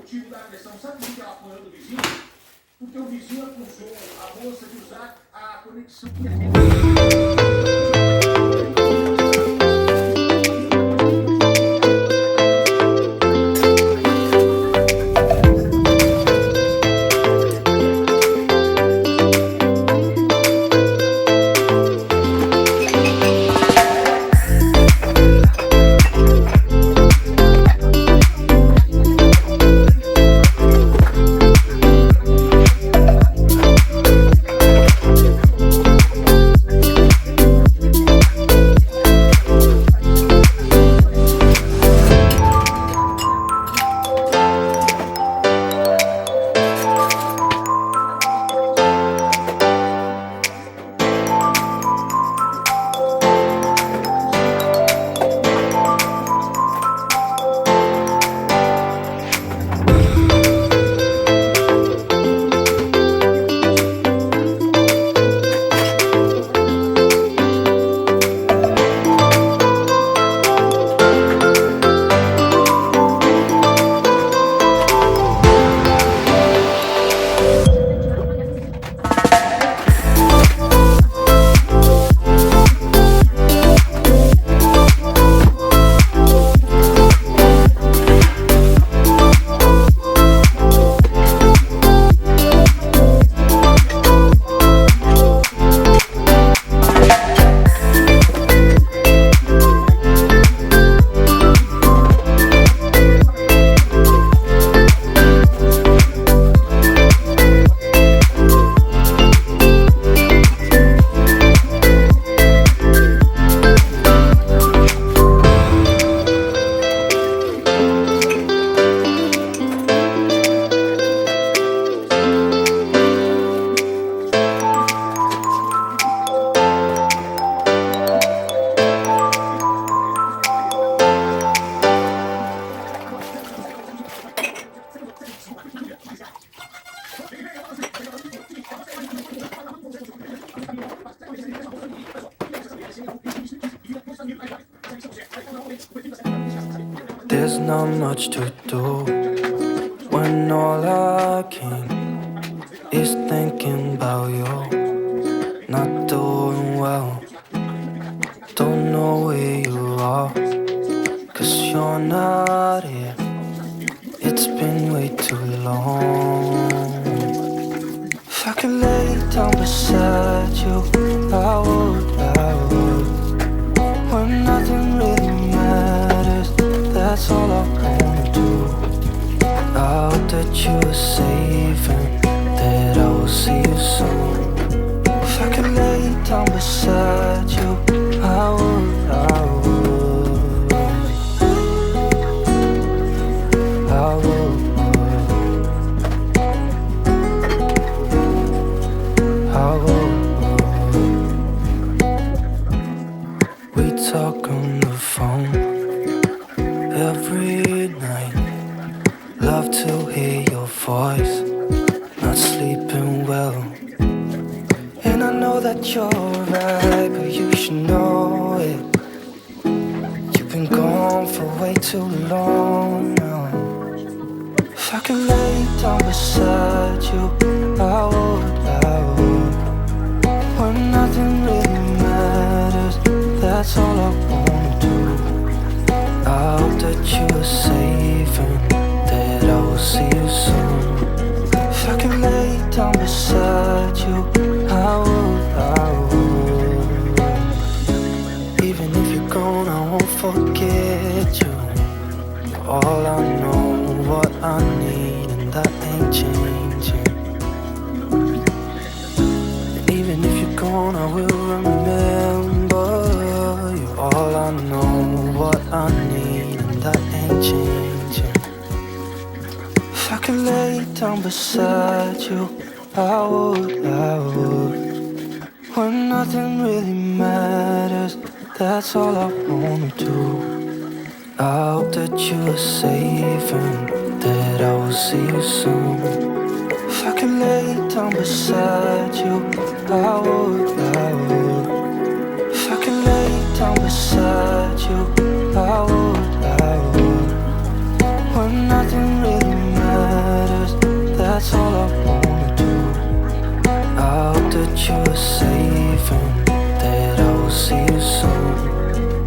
motivo da agressão. Sabe por que ela apanhou do vizinho? Porque o vizinho acusou a moça de usar a conexão. There's not much to do when all I can is thinking about you. Not doing well, don't know where you are, 'cause you're not here. It's been way too long. If I could lay down beside you, I would. When nothing really matters, that's all I wanna do. I hope that you are safe and that I will see you soon. If I could lay down beside you, I would. We talk on the phone every night. Love to hear your voice. Not sleeping well, and I know that you're right, but you should know it. You've been gone for way too long now. If I could lay down beside you, I would. When nothing really matters, that's all I wanna do. I hope that you are safe and that I will see you soon. If I could lay down beside you, I would. Even if you're gone, I won't forget you. You're all I know, what I need, and that ain't changing. And even if you're gone, I will remember. You're all I know, what I need, and that ain't changing. If I could lay down beside you, I would. When nothing really matters, that's all I wanna do. I hope that you are safe and that I will see you soon. If I could lay down beside you, I would. If I could lay down beside you, I would. When nothing really matters. that's all I wanna do. I hope that you are safe and that I will see you soon.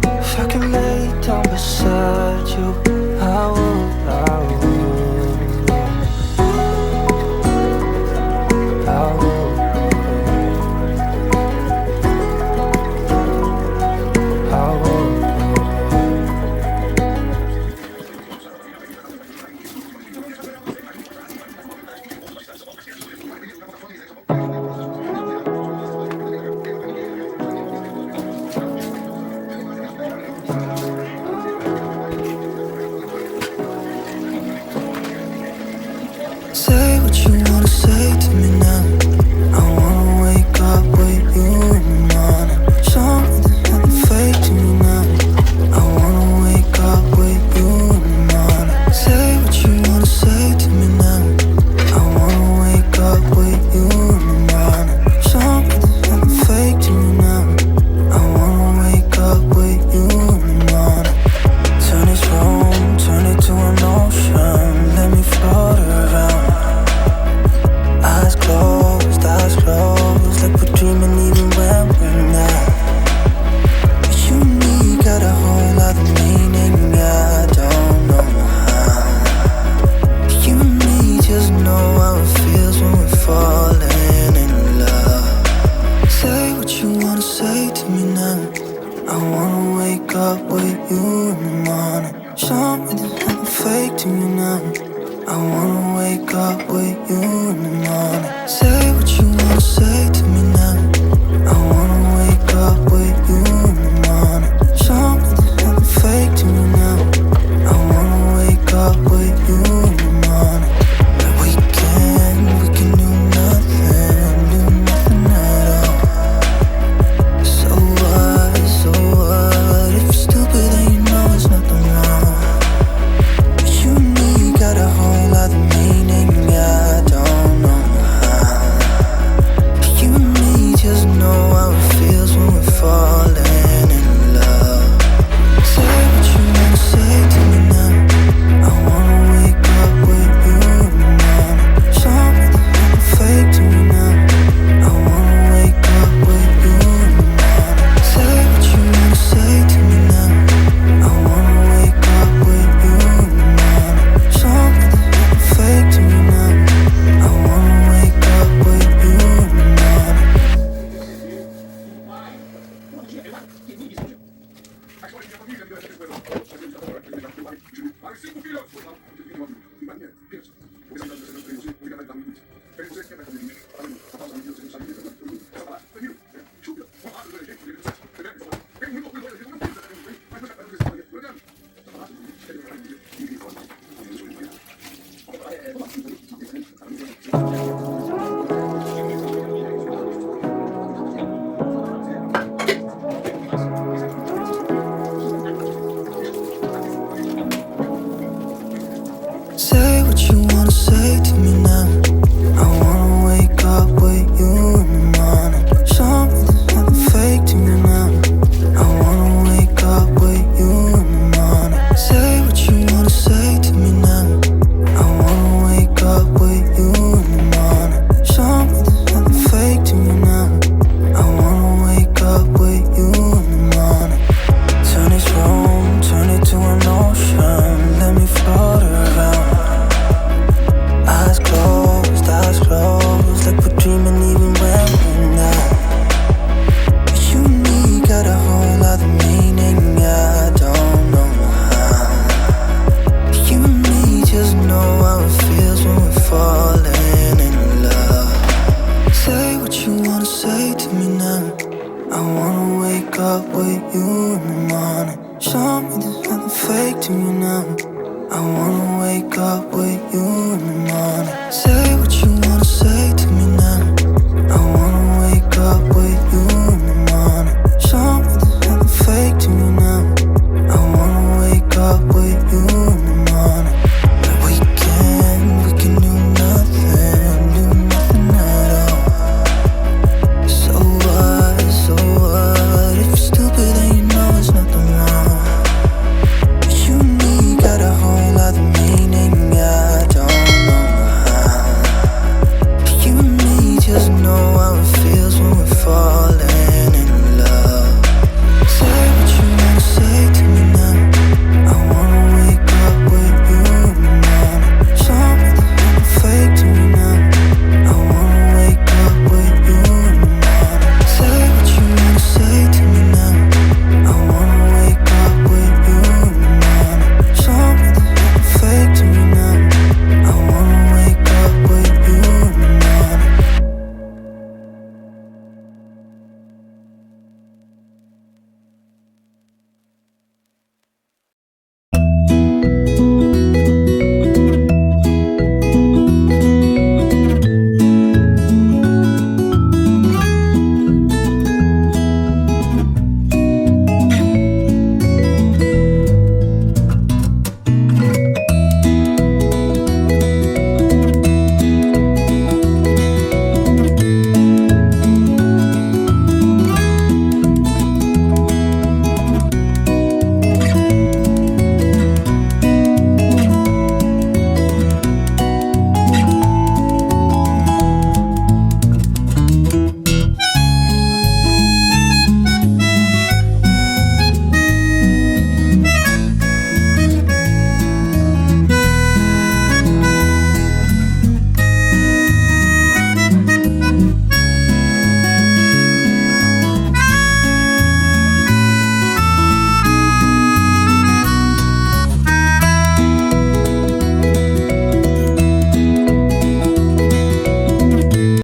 If I can lay down beside you, I would, I would, I would, I would. Say what you wanna say to me now. I wanna wake up with you in the morning. Show me there's nothing fake to me now. I wanna wake up with you in the morning. Say what you wanna say to me now. I wanna wake up with you in the morning. Show me there's nothing fake to me now. I wanna wake up with you in the morning. Turn this room, turn it to an ocean. Let me float around. Eyes closed, like we're dreaming even when we're not. But you and me got a whole lot of meaning, I don't know how. You and me just know how it feels when we're falling in love. Say what you wanna say to me now. I wanna wake up with you in the morning. Show me there's nothing fake to me now. I wanna wake up with you in the morning. Say what you wanna say to me now. I wanna wake up with you in the morning. Show me there's nothing fake to me now. I wanna wake up with you in the morning. And we can do nothing at all. So what, if you're stupid then you know it's nothing wrong. But you and me got a whole lot of meaning, I don't know how. But you and me just know how it feels when we're falling in love. Say what you wanna say to me now. I wanna wake up with you in the morning. Show me there's nothing fake to me now. I wanna wake up with you in the morning. Say what you wanna say to me now. I wanna wake up with you in the morning. Show me there's nothing fake to me now. I wanna wake up with you in the morning. Say what you wanna say to me now. I wanna wake up with you in the morning. Show me there's nothing fake to me now. I wanna wake up with you in the morning. Say what you wanna say to me now. I wanna wake up with you in the morning. Show me there's nothing fake to me now. I wanna wake up with you in the morning. Turn this room, turn it to an ocean. Let me float around. Eyes closed, like we're dreaming even when we're not. But you and me got a whole lot of meaning, I don't know how. But you and me just know how it feels when we're falling in love. Say what you wanna say to me now. I wanna wake up with you in the morning. Show me there's nothing fake to me now. I wanna wake up with you